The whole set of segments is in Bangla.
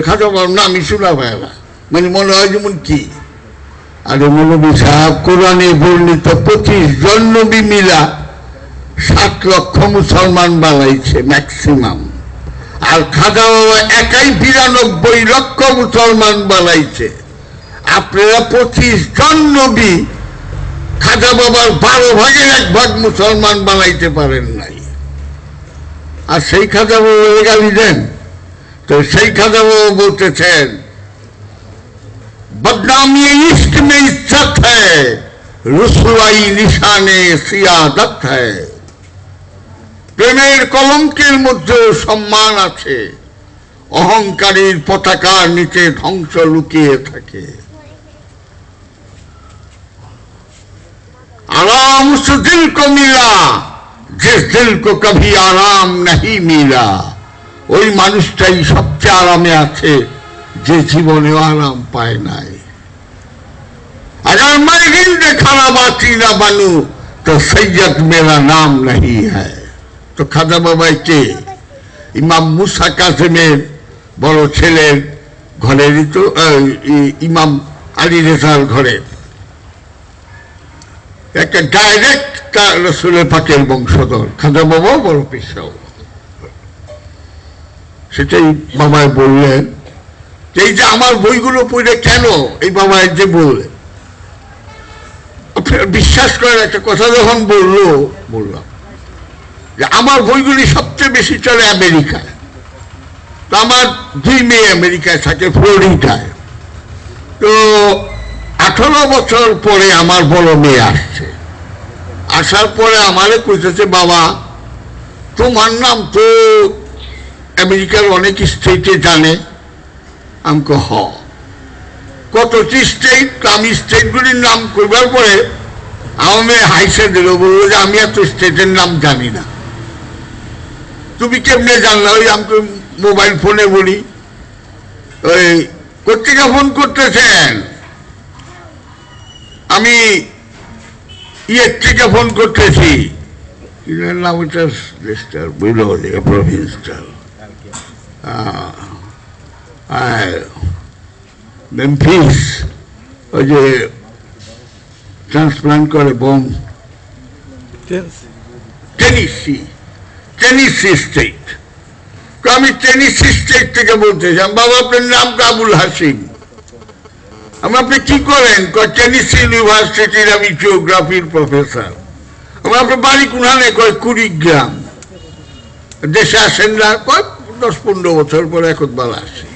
খাজা বাবার নামই শোনা হয় না, মানে মনে হয় যেমন কি। আর মৌলভী সাহেব কোরআনে বর্ণিত 25 জন নবী মিলা 7 লক্ষ মুসলমান বানাইছে ম্যাক্সিমাম, আর খাজা বাবা একাই 92 লক্ষ মুসলমান বানাইছে। আপনারা 25 জন নবী খাজা বাবার 12 ভাগের 1 ভাগ মুসলমান বানাইতে পারেন নাই। আর সেই খাজা বাবা গালি দেন, তো সেই খাজা বাবা বলতেছেন बदनामी इश्क में इज्जत है, रुसवाई निशाने सियादत है। প্রেমের কলঙ্কের মধ্যে সম্মান আছে, অহংকারীর পতাকার নিচে ধ্বংস লুকিয়ে থাকে। आराम उस दिल को मिला जिस दिल को कभी आराम नहीं मिला। ওই মানুষটাই সবচেয়ে আরামে আছে যে জীবনে আরাম পায় নাই। अगर मैं हिंद खानाबाती ना बनू तो सैयद मेरा नाम नहीं है। तो খাজা বাবা কে? ইমাম মুসা কাসেমের বড় ছেলের ঘরেরই তো, ইমাম আলী রেজার ঘরে একটা ডাইরেক্ট রাসূলের পাকের বংশধর। খাজা বাবাও বড় পেশাও। সেটাই বাবাই বললেন, এই যে আমার বইগুলো পড়ে কেন, এই বাবা যে বললেন, বিশ্বাস করেন একটা কথা যখন বললাম যে আমার বইগুলি সবচেয়ে বেশি চলে আমেরিকায়। তো আমার 2 মেয়ে আমেরিকায় থাকে, ফ্লোরিডায়। তো 18 বছর পরে আমার বড় মেয়ে আসছে। আসার পরে আমারে কইতেছে, বাবা তোমার নাম তো আমেরিকার অনেক স্টেটে জানে। আমাকে কতটি স্টেট, আমি স্টেটগুলির নাম করবার পরে আমি হাইসে দিল, বললো যে আমি এত স্টেটের নাম জানি না। তুমি কেমনে জানলা? ওই আমাকে মোবাইল ফোনে বলি। ওই কোথেকে ফোন করতেছেন? আমি ইয়ের থেকে ফোন করতেছি। নাম ওইটা বুঝলো, প্রভিন্সটা মেমফিস, ওই যে ট্রান্সপ্লান্ট করে বোম, টেনিসি স্টেট। তো আমি টেনিসি স্টেট থেকে বলতেছি। বাবা আপনার নাম আবুল হাসিম। আপনি কি করেন? টেনিসি ইউনিভার্সিটির আমি জিওগ্রাফির প্রফেসর। আপনার বাড়ি কোনখানে? কুড়িগ্রাম। দেশে আসেন না? 10-15 বছর পরে একবার আসি।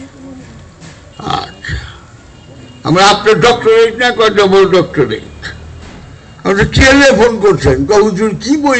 আচ্ছা, আমরা আপনার ডক্টরেট না, ডবল ডক্টরেট। আপনি কি ফোন করছেন? হুজুর কি বই